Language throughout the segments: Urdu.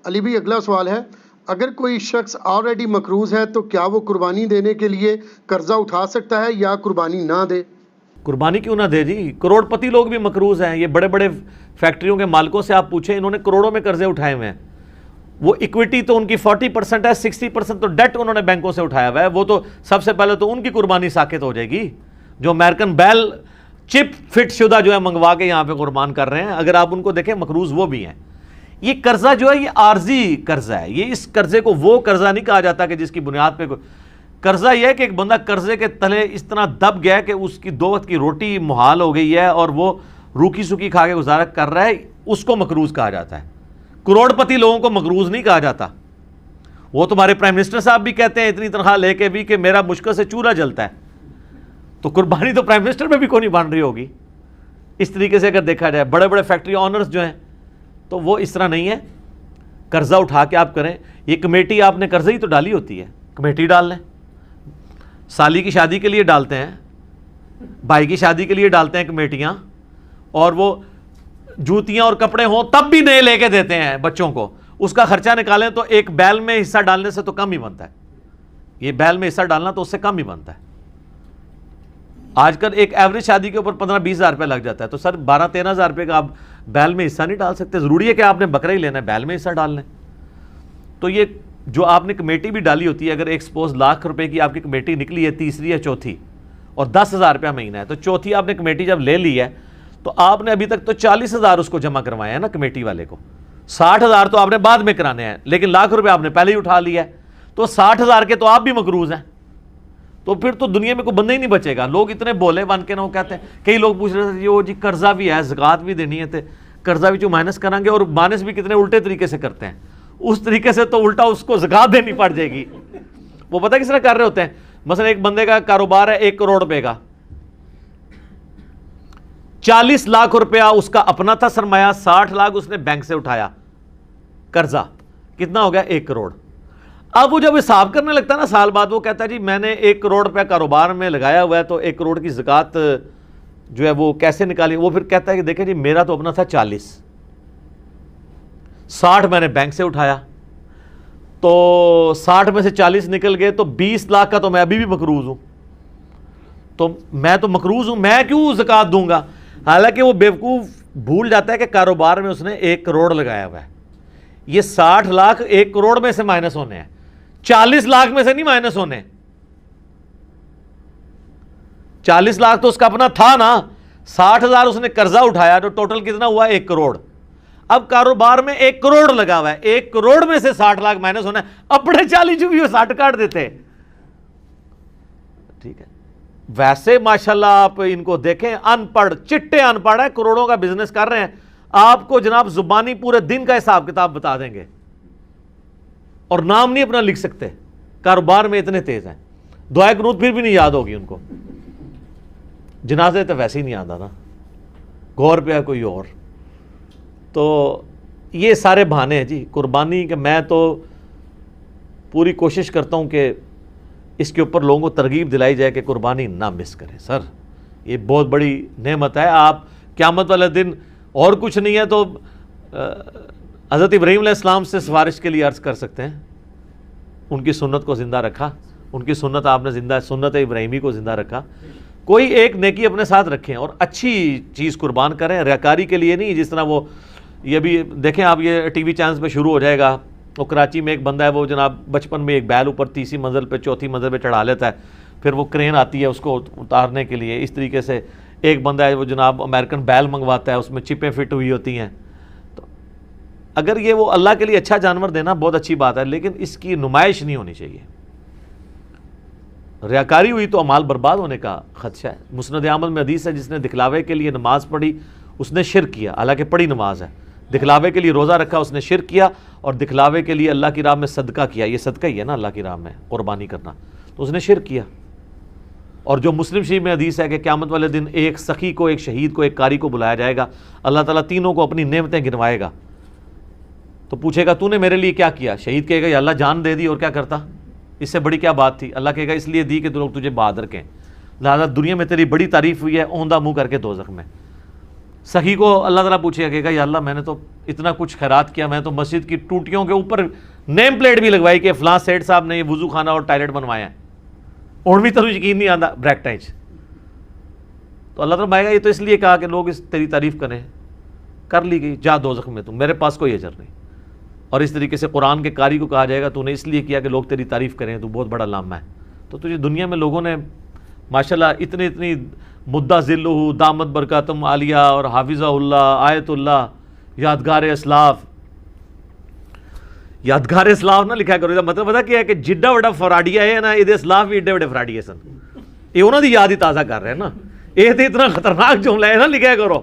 علی بھی اگلا سوال ہے، اگر کوئی شخص آلریڈی مقروض ہے تو کیا وہ قربانی دینے کے لیے قرضہ اٹھا سکتا ہے یا قربانی نہ دے؟ قربانی کیوں نہ دے جی، کروڑ پتی لوگ بھی مقروض ہیں، یہ بڑے بڑے فیکٹریوں کے مالکوں سے آپ پوچھیں، انہوں نے کروڑوں میں قرضے اٹھائے ہوئے ہیں، وہ ایکویٹی تو ان کی 40% ہے، 60% تو ڈیٹ انہوں نے بینکوں سے اٹھایا ہوا ہے، وہ تو سب سے پہلے تو ان کی قربانی ساقط ہو جائے گی، جو امریکن بیل چپ فٹ شدہ جو ہے منگوا کے یہاں پہ قربان کر رہے ہیں، اگر آپ ان کو دیکھیں مقروض وہ بھی ہیں۔ یہ قرضہ جو ہے یہ عارضی قرضہ ہے، یہ اس قرضے کو وہ قرضہ نہیں کہا جاتا کہ جس کی بنیاد پہ قرضہ یہ ہے کہ ایک بندہ قرضے کے تلے اس طرح دب گیا کہ اس کی 2 وقت کی روٹی محال ہو گئی ہے اور وہ روکی سکی کھا کے گزارا کر رہا ہے، اس کو مقروض کہا جاتا ہے۔ کروڑ پتی لوگوں کو مقروض نہیں کہا جاتا۔ وہ تمہارے پرائم منسٹر صاحب بھی کہتے ہیں اتنی تنخواہ لے کے بھی کہ میرا مشکل سے چولہا جلتا ہے، تو قربانی تو پرائم منسٹر میں بھی کوئی نہیں بن رہی ہوگی۔ اس طریقے سے اگر دیکھا جائے بڑے بڑے فیکٹری آنرز جو ہیں تو وہ اس طرح نہیں ہے، قرضہ اٹھا کے آپ کریں۔ یہ کمیٹی آپ نے قرضے ہی تو ڈالی ہوتی ہے، کمیٹی ڈال لیں، سالی کی شادی کے لیے ڈالتے ہیں، بھائی کی شادی کے لیے ڈالتے ہیں کمیٹیاں، اور وہ جوتیاں اور کپڑے ہوں تب بھی نئے لے کے دیتے ہیں بچوں کو، اس کا خرچہ نکالیں تو ایک بیل میں حصہ ڈالنے سے تو کم ہی بنتا ہے، یہ بیل میں حصہ ڈالنا تو اس سے کم ہی بنتا ہے۔ آج کل ایک ایوریج شادی کے اوپر 15-20 ہزار روپے لگ جاتا ہے، تو سر 12-13 ہزار روپے کا آپ بیل میں حصہ نہیں ڈال سکتے؟ ضروری ہے کہ آپ نے بکرا ہی لینا ہے، بیل میں حصہ ڈال لیں۔ تو یہ جو آپ نے کمیٹی بھی ڈالی ہوتی ہے، اگر ایک سپوز لاکھ روپے کی آپ کی کمیٹی نکلی ہے، تیسری یا چوتھی، اور 10,000 روپیہ مہینہ ہے، تو چوتھی آپ نے کمیٹی جب لے لی ہے تو آپ نے ابھی تک تو 40,000 اس کو جمع کروائے ہیں نا کمیٹی والے کو، 60,000 تو آپ نے بعد میں کرانے ہیں، لیکن لاکھ روپے آپ نے پہلے ہی اٹھا لیا ہے، تو 60,000 کے تو آپ بھی مقروض ہیں، تو پھر تو دنیا میں کوئی بندہ ہی نہیں بچے گا۔ لوگ اتنے بولے بن کے نہ وہ کہتے ہیں، کئی لوگ پوچھ رہے تھے جی قرضہ بھی ہے، زکوٰۃ بھی دینی ہے، تو قرضہ بھی جو مائنس کریں گے، اور مائنس بھی کتنے الٹے طریقے سے کرتے ہیں، اس طریقے سے تو الٹا اس کو زکوٰۃ دینی پڑ جائے گی۔ وہ پتہ کس طرح کر رہے ہوتے ہیں، مثلا ایک بندے کا کاروبار ہے 1 کروڑ روپے کا، 40 لاکھ روپیہ اس کا اپنا تھا سرمایہ، 60 لاکھ اس نے بینک سے اٹھایا قرضہ، کتنا ہو گیا 1 کروڑ۔ اب وہ جب حساب کرنے لگتا ہے نا سال بعد، وہ کہتا ہے جی میں نے 1 کروڑ روپیہ کاروبار میں لگایا ہوا ہے، تو 1 کروڑ کی زکوٰۃ جو ہے وہ کیسے نکالی؟ وہ پھر کہتا ہے کہ دیکھیں جی میرا تو اپنا تھا 40، 60 میں نے بینک سے اٹھایا، تو 60 میں سے 40 نکل گئے، تو 20 لاکھ کا تو میں ابھی بھی مقروض ہوں، تو میں تو مقروض ہوں، میں کیوں زکوٰۃ دوں گا؟ حالانکہ وہ بیوقوف بھول جاتا ہے کہ کاروبار میں اس نے 1 کروڑ لگایا ہوا ہے، یہ 60 لاکھ 1 کروڑ میں سے مائنس ہونے ہیں، 40 لاکھ میں سے نہیں مائنس ہونے۔ 40 لاکھ تو اس کا اپنا تھا نا، 60,000 اس نے قرضہ اٹھایا، تو ٹوٹل کتنا ہوا 1 کروڑ۔ اب کاروبار میں 1 کروڑ لگا ہوا ہے، 1 کروڑ میں سے 60 لاکھ مائنس ہونا ہے، اپنے 40 جو بھی وہ 60 کاٹ دیتے، ٹھیک ہے۔ ویسے ماشاءاللہ آپ ان کو دیکھیں، ان پڑھ چٹے ان پڑھ ہے، کروڑوں کا بزنس کر رہے ہیں، آپ کو جناب زبانی پورے دن کا حساب کتاب بتا دیں گے، اور نام نہیں اپنا لکھ سکتے، کاروبار میں اتنے تیز ہیں، دعائے قنوت پھر بھی نہیں یاد ہوگی ان کو، جنازے تو ویسے ہی نہیں آتا نا، غور پہ ہے کوئی اور۔ تو یہ سارے بہانے ہیں جی قربانی کے۔ میں تو پوری کوشش کرتا ہوں کہ اس کے اوپر لوگوں کو ترغیب دلائی جائے کہ قربانی نہ مس کریں۔ سر یہ بہت بڑی نعمت ہے، آپ قیامت والے دن اور کچھ نہیں ہے تو حضرت ابراہیم علیہ السلام سے سفارش کے لیے عرض کر سکتے ہیں، ان کی سنت کو زندہ رکھا، ان کی سنت آپ نے زندہ، سنت ابراہیمی کو زندہ رکھا۔ کوئی ایک نیکی اپنے ساتھ رکھیں اور اچھی چیز قربان کریں، ریاکاری کے لیے نہیں، جس طرح وہ یہ بھی دیکھیں آپ، یہ ٹی وی چینلز پہ شروع ہو جائے گا، وہ کراچی میں ایک بندہ ہے، وہ جناب بچپن میں ایک بیل اوپر 30 منزل پہ 4تھی منزل پہ چڑھا لیتا ہے، پھر وہ کرین آتی ہے اس کو اتارنے کے لیے۔ اس طریقے سے ایک بندہ ہے وہ جناب امریکن بیل منگواتا ہے، اس میں چپیں فٹ ہوئی ہوتی ہیں۔ تو اگر یہ وہ اللہ کے لیے اچھا جانور دینا بہت اچھی بات ہے، لیکن اس کی نمائش نہیں ہونی چاہیے۔ ریاکاری ہوئی تو اعمال برباد ہونے کا خدشہ ہے۔ مسند احمد میں حدیث ہے، جس نے دکھلاوے کے لیے نماز پڑھی اس نے شرک کیا، حالانکہ پڑھی نماز ہے، دکھلاوے کے لیے روزہ رکھا اس نے شرک کیا، اور دکھلاوے کے لیے اللہ کی راہ میں صدقہ کیا، یہ صدقہ ہی ہے نا اللہ کی راہ میں قربانی کرنا، تو اس نے شرک کیا۔ اور جو مسلم شریف میں حدیث ہے کہ قیامت والے دن ایک سخی کو، ایک شہید کو، ایک قاری کو بلایا جائے گا، اللہ تعالیٰ تینوں کو اپنی نعمتیں گنوائے گا، تو پوچھے گا تو نے میرے لیے کیا کیا؟ شہید کہے گا یا اللہ جان دے دی، اور کیا کرتا، اس سے بڑی کیا بات تھی؟ اللہ کہے گا اس لیے دی کہ لوگ تجھے بہادر کہیں، لہٰذا دنیا میں تیری بڑی تعریف ہوئی ہے، اوندا منہ کر کے دوزخ میں۔ سخی کو اللہ تعالیٰ پوچھے گا یا اللہ میں نے تو اتنا کچھ خیرات کیا, میں تو مسجد کی ٹوٹیوں کے اوپر نیم پلیٹ بھی لگوائی کہ فلاں سیٹ صاحب نے یہ وضو خانہ اور ٹائلٹ بنوایا ہے, اور بھی تجھے یقین نہیں آتا بریکٹائج. تو اللہ تعالیٰ مائے گا یہ تو اس لیے کہا کہ لوگ اس تیری تعریف کریں, کر لی گئی, جا دوزخ میں تم, میرے پاس کوئی اجر نہیں. اور اس طریقے سے قرآن کے قاری کو کہا جائے گا تو نے اس لیے کیا کہ لوگ تیری تعریف کریں, تو بہت بڑا لامہ ہے. تو تجھے دنیا میں لوگوں نے ماشاءاللہ اتنی مدہ ذلہ دامت برکاتم عالیہ اور حافظہ اللہ آیت اللہ یادگار اسلاف نہ لکھا کرو. یہ مطلب پتا کیا ہے کہ جڈا وڈا فراڈیا ہے نا, یہ اسلاف بھی ایڈے وڈے فراڈیے سن, یہ انہوں دی یاد ہی تازہ کر رہے ہیں نا. یہ تو اتنا خطرناک جملہ ہے نا, لکھا کرو.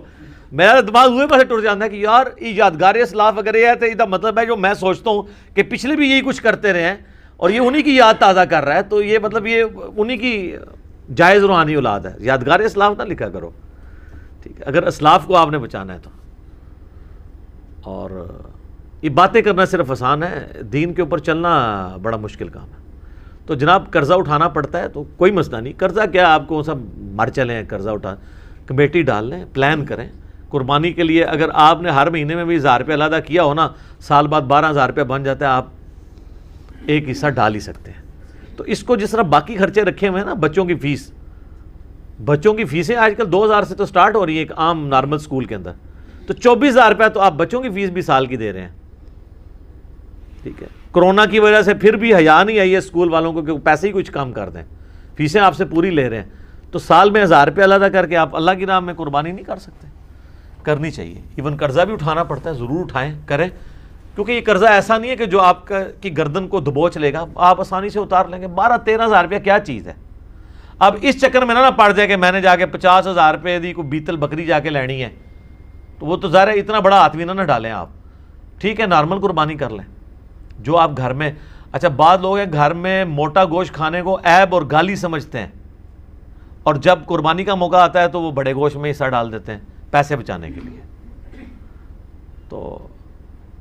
میرا دماغ ہوئے پاسے ٹوٹ جاتا ہے کہ یار یادگار اسلاف اگر یہ ہے تو یہ مطلب ہے جو میں سوچتا ہوں کہ پچھلے بھی یہی کچھ کرتے رہے ہیں اور یہ انہی کی یاد تازہ کر رہا ہے, تو یہ مطلب یہ انہی کی جائز روحانی اولاد ہے. یادگار اسلاف نہ لکھا کرو, ٹھیک ہے, اگر اسلاف کو آپ نے بچانا ہے تو. اور یہ باتیں کرنا صرف آسان ہے, دین کے اوپر چلنا بڑا مشکل کام ہے. تو جناب قرضہ اٹھانا پڑتا ہے تو کوئی مسئلہ نہیں, قرضہ کیا آپ کو سب مر چلیں, قرضہ اٹھا کمیٹی ڈال لیں, پلان کریں قربانی کے لیے. اگر آپ نے ہر مہینے میں بھی 1000 روپے علیحدہ کیا ہو نا, سال بعد 12,000 روپے بن جاتا ہے, آپ ایک حصہ ڈال ہی سکتے ہیں. تو اس کو جس طرح باقی خرچے رکھے ہوئے ہیں نا, بچوں کی فیسیں آج کل 2,000 سے تو سٹارٹ ہو رہی ہیں ایک عام نارمل سکول کے اندر, تو 24,000 روپے تو آپ بچوں کی فیس بھی سال کی دے رہے ہیں. ٹھیک ہے, کرونا کی وجہ سے پھر بھی حیا نہیں آئی ہے اسکول والوں کو کہ پیسے ہی کچھ کم کر دیں, فیسیں آپ سے پوری لے رہے ہیں. تو سال میں 1000 روپے علیحدہ کر کے آپ اللہ کی راہ میں قربانی نہیں کر سکتے؟ کرنی چاہیے. ایون قرضہ بھی اٹھانا پڑتا ہے, ضرور اٹھائیں, کریں, کیونکہ یہ قرضہ ایسا نہیں ہے کہ جو آپ کی گردن کو دبوچ لے گا, آپ آسانی سے اتار لیں گے. 12-13,000 روپیہ کیا چیز ہے؟ اب اس چکر میں نہ پڑ جائے کہ میں نے جا کے 50,000 روپے دی کوئی بیتل بکری جا کے لینی ہے, تو وہ تو ظاہر ہے اتنا بڑا ہاتھ بھی نہ ڈالیں آپ. ٹھیک ہے, نارمل قربانی کر لیں جو آپ گھر میں. اچھا, بعض لوگ ہیں گھر میں موٹا گوشت کھانے کو عیب اور گالی سمجھتے ہیں, اور جب قربانی کا موقع آتا ہے تو وہ بڑے گوشت میں حصہ ڈال دیتے ہیں پیسے بچانے کے لیے. تو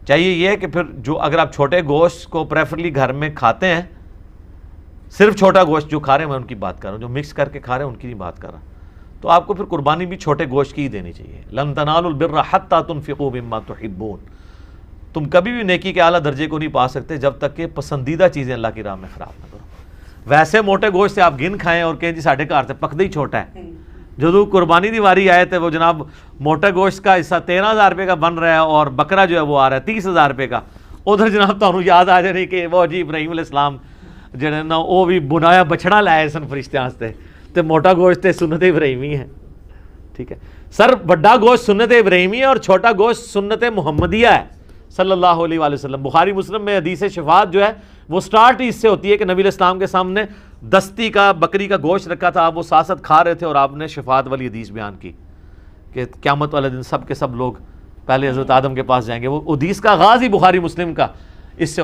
چاہیے یہ ہے کہ پھر جو اگر آپ چھوٹے گوشت کو پریفرلی گھر میں کھاتے ہیں, صرف چھوٹا گوشت جو کھا رہے ہیں, میں ان کی بات کر رہا ہوں, جو مکس کر کے کھا رہے ہیں ان کی نہیں بات کر رہا, تو آپ کو پھر قربانی بھی چھوٹے گوشت کی ہی دینی چاہیے. لن تنالوا البر حتی تنفقوا مما تحبون, تم کبھی بھی نیکی کے اعلیٰ درجے کو نہیں پا سکتے جب تک کہ پسندیدہ چیزیں اللہ کی راہ میں خراب نہ کرو. ویسے موٹے گوشت سے آپ گن کھائیں اور کہیں جی ساڑھے گھر سے پکدا ہی چھوٹا ہے, جو قربانی دی واری آئے تھے وہ جناب موٹا گوشت کا حصہ 13,000 روپے کا بن رہا ہے اور بکرا جو ہے وہ آ رہا ہے 30,000 روپے کا. ادھر جناب تو یاد آ جائے کہ وہ جی ابراہیم علیہ السلام جڑے نا وہ بھی بنایا بچڑا لائے سن فرشتے واسطے, تے موٹا گوشت تے سنت ابراہیمی ہے. ٹھیک ہے سر, بڑا گوشت سنت ابراہیمی ہے اور چھوٹا گوشت سنت محمدیہ ہے صلی اللہ علیہ وآلہ وسلم. بخاری مسلم میں حدیث شفاعت جو ہے وہ سٹارٹ ہی اس سے ہوتی ہے کہ نبی علیہ السلام کے سامنے دستی کا بکری کا گوشت رکھا تھا, آپ وہ ساتھ کھا رہے تھے اور آپ نے شفاعت والی حدیث بیان کی کہ قیامت والے دن سب کے سب لوگ پہلے حضرت آدم کے پاس جائیں گے. وہ حدیث کا آغاز ہی بخاری مسلم کا اس سے